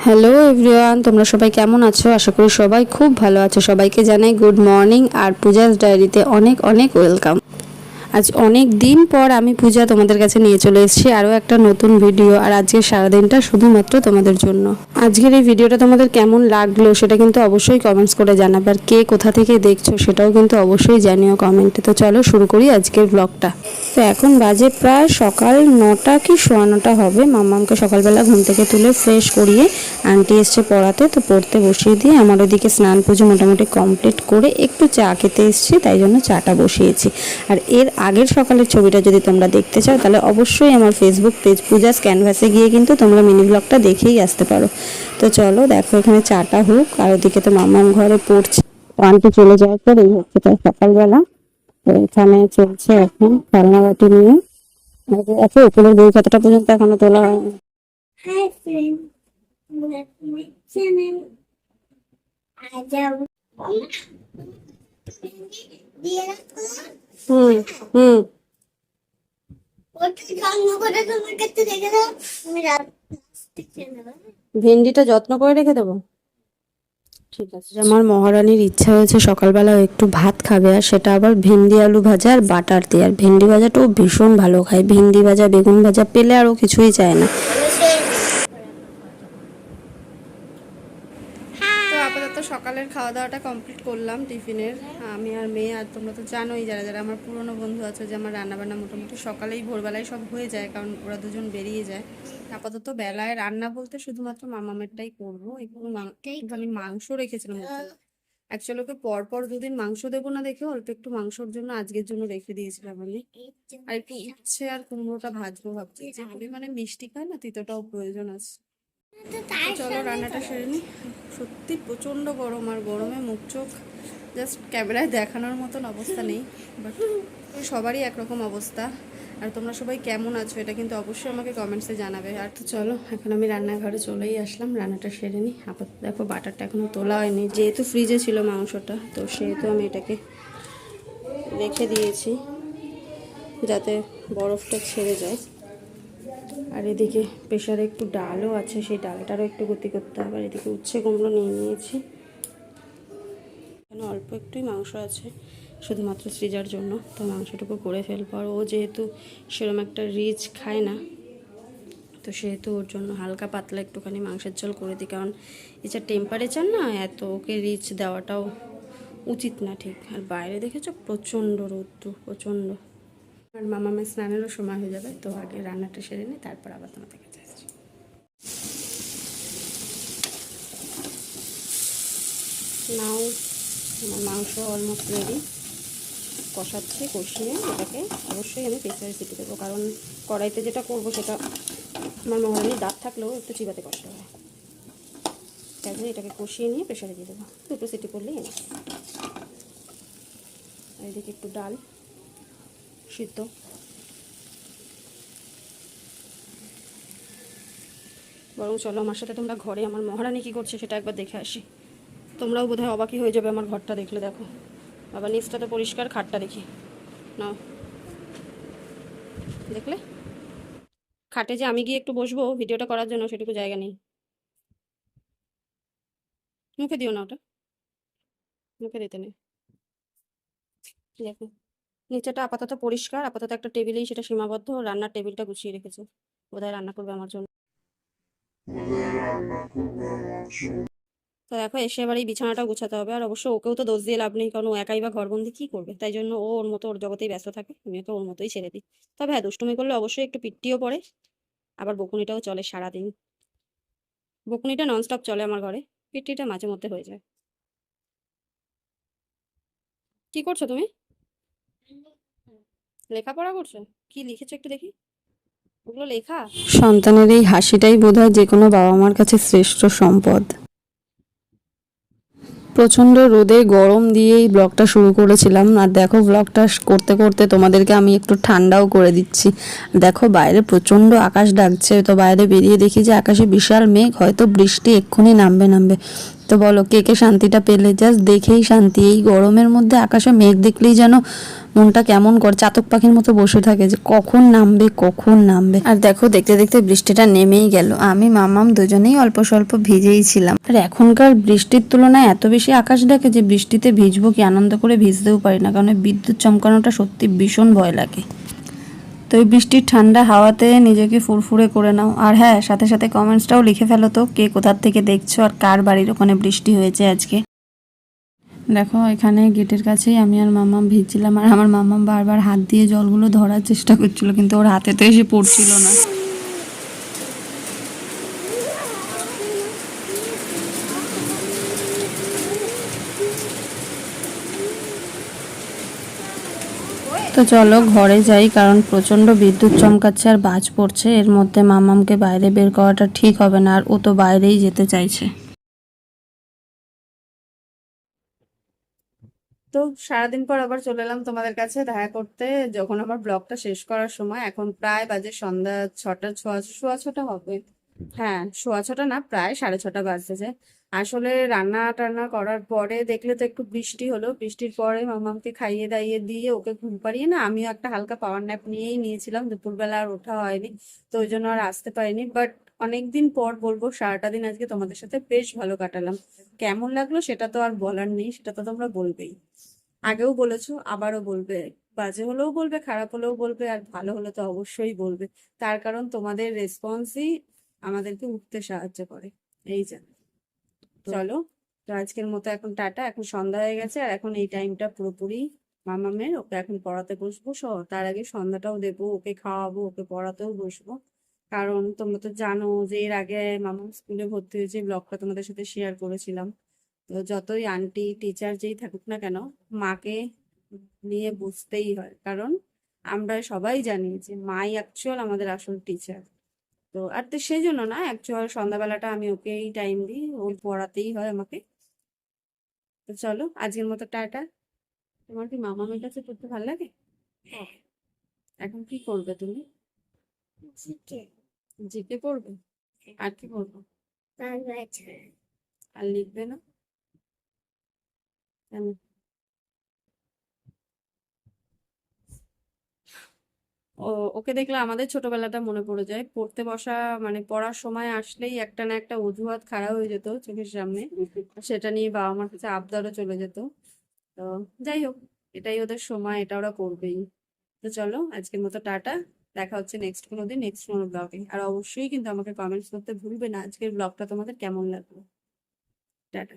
Hello everyone, তোমরা সবাই কেমন আছো? আশা করি সবাই খুব ভালো আছো। সবাইকে জানাই গুড মর্নিং আর পূজাস ডায়েরিতে অনেক অনেক ওয়েলকাম। আজ অনেক দিন পর আমি পূজা তোমাদের কাছে নিয়ে চলে এসেছি আরও একটা নতুন ভিডিও। আর আজকের সারাদিনটা শুধুমাত্র তোমাদের জন্য। আজকের এই ভিডিওটা তোমাদের কেমন লাগলো সেটা কিন্তু অবশ্যই কমেন্টস করে জানাবে। আর কে কোথা থেকে দেখছো সেটাও কিন্তু অবশ্যই জানিও কমেন্টে। তো চলো শুরু করি আজকের ব্লগটা। তো এখন বাজে প্রায় সকাল 9টা কি 9:15 হবে। মাম্মামকে সকালবেলা ঘুম থেকে তুলে ফ্রেশ করিয়ে আন্টি এসছে পড়াতে, তো পড়তে বসিয়ে দিয়ে আমার ওদিকে স্নান পুজো মোটামুটি কমপ্লিট করে একটু চা খেতে এসেছি, তাই জন্য চাটা বসিয়েছি। আর এর আগের সকালের ছবিটা যদি তোমরা দেখতে চাও তাহলে অবশ্যই আমার ফেসবুক পেজ পূজাস ক্যানভাসে গিয়ে কিন্তু তোমরা মিনি ব্লগটা দেখেই আসতে পারো। তো চলো দেখো, এখানে চাটা হোক আর ওদিকে তো মাম্মাম ঘরে পড়ছে। তো আন্টি চলে যাওয়ার পর এই হচ্ছে তার সকালবেলা। তো এখানে চলছে এখন খেলনাবাটি নিয়ে। আচ্ছা, উপরের বই খাতাটা পর্যন্ত এখনো তোলা হয়নি। Hi friend, welcome to my channel. আজ হুম হুম ভেন্ডিটা যত্ন করে রেখে দেবো। ঠিক আছে। আমার মহারানীর ইচ্ছা হয়েছে সকালবেলা একটু ভাত খাবে, আর সেটা আবার ভেন্ডি আলু ভাজা আর বাটার দিয়ে। আর ভেন্ডি ভাজাটাও ভীষণ ভালো খায়। ভেন্ডি ভাজা বেগুন ভাজা পেলে আরও কিছুই চায় না। তো আপাতত সকালের খাওয়া দাওয়াটা কমপ্লিট করলাম টিফিনের, আমি আর মেয়ে। আর তোমরা তো জানোই, যারা যারা আমার পুরনো বন্ধু আছে, যে আমার রান্নাবান্না মোটামুটি সকালেই ভোরবেলায় সব হয়ে যায়, কারণ ওরা দুজন বেরিয়ে যায়। আপাতত বেলায় রান্না বলতে শুধুমাত্র মামামেরটাই করবো। একটুখানি মাংস রেখেছিলাম। অ্যাকচুয়ালি ওকে পরপর দুদিন মাংস দেবো না দেখে অল্প একটু মাংসর জন্য আজকের জন্য রেখে দিয়েছিলাম আমি। আর একটু উচ্ছে আর কুমড়োটা ভাজবো ভাবছি। যে পরিমাণে মিষ্টি খায় না, তিতোটাও প্রয়োজন আছে। চলো রান্নাটা সেরে নিই। সত্যি প্রচণ্ড গরম, আর গরমে মুখ চোখ জাস্ট ক্যামেরায় দেখানোর মতন অবস্থা নেই, বাট সবারই একরকম অবস্থা। আর তোমরা সবাই কেমন আছো এটা কিন্তু অবশ্যই আমাকে কমেন্টসে জানাবে। আর তো চলো এখন আমি রান্নাঘরে চলেই আসলাম, রান্নাটা সেরে নিই। আপাতত দেখো বাটারটা এখনও তোলা হয়নি, যেহেতু ফ্রিজে ছিল মাংসটা, তো সেহেতু আমি এটাকে রেখে দিয়েছি যাতে বরফটা ছেড়ে যায়। আর এদিকে প্রেশারে একটু ডালও আছে, সেই ডালটারও একটু গতি করতে হবে। আর এদিকে উচ্ছে কুমড়ো নিয়ে নিয়েছি। এখানে অল্প একটুই মাংস আছে শুধুমাত্র সৃজার জন্য, তো মাংসটুকু করে ফেলবো। আর ও যেহেতু সেরকম একটা রিচ খায় না, তো সেহেতু ওর জন্য হালকা পাতলা একটুখানি মাংসের ঝোল করে দিই। কারণ এটা টেম্পারেচার না, এত ওকে রিচ দেওয়াটাও উচিত না ঠিক। আর বাইরে দেখেছো প্রচণ্ড রৌদ্র, প্রচণ্ড। আর মামামের স্নানেরও সময় হয়ে যাবে, তো আগে রান্নাটা সেরে নিই, তারপর আবার তোমাদের কাছে আসছি। নাও আমার মাংস অলমোস্ট রেডি। কষাচ্ছি, কষিয়ে এটাকে অবশ্যই আমি প্রেসারে সিটি দেবো, কারণ কড়াইতে যেটা করবো সেটা আমার মহারানির দাঁত থাকলেও একটু চিবাতে কষ্ট হয়। তাই জন্য এটাকে কষিয়ে নিয়ে প্রেসারে দিয়ে দেবো, দুটো সিটি করলেই এনে। আর এদিকে একটু ডাল সিদ্ধ। বরং চলো আমার সাথে তোমরা ঘরে আমার মহারানী কী করছে সেটা একবার দেখে আসি। তোমরাও বোধহয় অবাকই হয়ে যাবে আমার ঘরটা দেখলে। দেখো বাবা, নিচটা তো পরিষ্কার, খাটটা দেখি নাও, দেখলে? খাটে যে আমি গিয়ে একটু বসবো ভিডিওটা করার জন্য সেটুকু জায়গা নেই। মুখে দিও না ওটা, মুখে দিতে নেই। দেখো নিচেটা আপাতত পরিষ্কার, আপাতত একটা টেবিলেই সেটা সীমাবদ্ধ। রান্নার টেবিলটা গুছিয়ে রেখেছে, বোধহয় রান্না করবে আমার জন্য। তো দেখো এসে এবার এই বিছানাটা গুছাতে হবে। আর অবশ্য ওকেও তো দোষ দিয়ে লাভ নেই, কারণ ও একাই বা ঘরবন্দি কী করবে। তাই জন্য ও ওর মতো ওর জগতেই ব্যস্ত থাকে, আমি ওকে ওর মতোই ছেড়ে দিই। তবে হ্যাঁ, দুষ্টুমি করলে অবশ্যই একটু পিট্টিও পড়ে, আবার বকুনিটাও চলে সারাদিন। বকুনিটা ননস্টপ চলে আমার ঘরে, পিট্টিটা মাঝে মধ্যে হয়ে যায়। কি করছো তুমি? লেখাপড়া করছো? কি লিখেছো একটু দেখি, ওগুলো লেখা? সন্তানের এই হাসিটাই বোধহয় যে কোনো বাবা মার কাছে শ্রেষ্ঠ সম্পদ। প্রচণ্ড রোদে গরম দিয়েই ব্লগটা শুরু করেছিলাম। আর দেখো ব্লগটা করতে করতে তোমাদেরকে আমি একটু ঠান্ডাও করে দিচ্ছি। দেখো বাইরে প্রচণ্ড আকাশ ডাকছে, তো বাইরে বেরিয়ে দেখি যে আকাশে বিশাল মেঘ, হয়তো বৃষ্টি এক্ষুনি নামবে। তো বলো কে কে শান্তিটা পেলে? জাস্ট দেখেই শান্তি। এই গরমের মধ্যে আকাশে মেঘ দেখলেই যেন মনটা কেমন করে, চাতক পাখির মতো বসে থাকে যে কখন নামবে কখন নামবে। আর দেখো দেখতে দেখতে বৃষ্টিটা নেমেই গেল। আমি মামাম দুজনেই অল্প স্বল্প ভিজেই ছিলাম। আর এখনকার বৃষ্টির তুলনায় এত বেশি আকাশ দেখে যে বৃষ্টিতে ভিজবো কি, আনন্দ করে ভিজতেও পারি না, কারণ বিদ্যুৎ চমকানোটা সত্যি ভীষণ ভয় লাগে। তো এই বৃষ্টির ঠান্ডা হাওয়াতে নিজেকে ফুরফুরে করে নাও। আর হ্যাঁ, সাথে সাথে কমেন্টসটাও লিখে ফেলো তো কে কোথার থেকে দেখছো আর কার বাড়ির ওখানে বৃষ্টি হয়েছে আজকে। দেখো এখানে গেটের কাছেই আমি আর মাম্মাম ভিজছিলাম, আর আমার মাম্মাম বারবার হাত দিয়ে জলগুলো ধরার চেষ্টা করছিল, কিন্তু ওর হাতে তো এসে পড়ছিল না। তো চলো ঘরে যাই, কারণ প্রচন্ড বিদ্যুৎ চমকাচ্ছে আর বাজ পড়ছে। এর মধ্যে মামামকে বাইরে বের করাটা ঠিক হবে না, আর ও তো বাইরেই যেতে চাইছে। তো সারাদিন পর আবার চলে এলাম তোমাদের কাছে দেখা করতে, যখন আমার ব্লগটা শেষ করার সময়। এখন প্রায় বাজে সন্ধ্যা 6টা, সোয়া ছটা হবে। হ্যাঁ, সোয়া ছটা না, প্রায় 6:30 বাজতেছে। আসলে রান্না টান্না করার পরে দেখলে তো একটু বৃষ্টি হলো, বৃষ্টির পরে মামাকে খাইয়ে দাইয়ে দিয়ে ওকে ঘুম পাড়িয়ে না, আমিও একটা হালকা পাওয়ার ন্যাপ নিয়েই নিয়েছিলাম। দুপুরবেলা আর ওঠা হয়নি, তো ওই জন্য আর আসতে পারিনি। বাট অনেকদিন পর বলবো, সারাটা দিন আজকে তোমাদের সাথে বেশ ভালো কাটালাম। কেমন লাগলো সেটা তো আর বলার নেই, সেটা তো তোমরা বলবেই। আগেও বলেছো, আবারও বলবে। বাজে হলেও বলবে, খারাপ হলেও বলবে, আর ভালো হলে তো অবশ্যই বলবে। তার কারণ তোমাদের রেসপন্সই আমাদেরকে উঠতে সাহায্য করে। এই যে, চলো, তো আজকের মতো এখন টাটা। এখন সন্ধ্যা হয়ে গেছে, আর এখন এই টাইমটা পুরোপুরি মামামের। ওকে এখন পড়াতে বসবো, তার আগে সন্ধ্যাটাও দেবো, ওকে খাওয়াবো, ওকে পড়াতেও বসবো। কারণ তোমরা তো জানো যে এর আগে মামাম স্কুলে ভর্তি হয়েছে, ব্লগটা তোমাদের সাথে শেয়ার করেছিলাম। তো যতই আন্টি টিচার যেই থাকুক না কেন, মাকে নিয়ে বুঝতেই হয়। কারণ আমরা সবাই জানি যে মাই অ্যাকচুয়াল আমাদের আসল টিচার। তো আর তো সেই জন্য না, অ্যাকচুয়াল সন্ধ্যাবেলাটা আমি ওকেই টাইম দিই, ওর পড়াতেই হয় আমাকে। তো চলো আজকের মতো টাটা। তোমার কি মামামের কাছে পড়তে ভালো লাগে? হ্যাঁ, এখন কি করবে তুমি? জিকে জিকে পড়বে? আর কি পড়বে? বাংলা ছাড়া আর লিখবে না কেন? ও, ওকে দেখলে আমাদের ছোটবেলাটা মনে পড়ে যায়। পড়তে বসা মানে পড়ার সময় আসলেই একটা না একটা অজুহাত খাড়া হয়ে যেত চোখের সামনে, সেটা নিয়ে বাবা মার কাছে আবদারও চলে যেত। তো যাই হোক, এটাই ওদের সময়, এটা ওরা করবেই। তো চলো আজকের মতো টাটা। দেখা হচ্ছে নেক্সট কোনো দিন, নেক্সট কোনো ব্লগে। আর অবশ্যই কিন্তু আমাকে কমেন্টস করতে ভুলবে না আজকের ব্লগটা তোমাদের কেমন লাগলো। টাটা।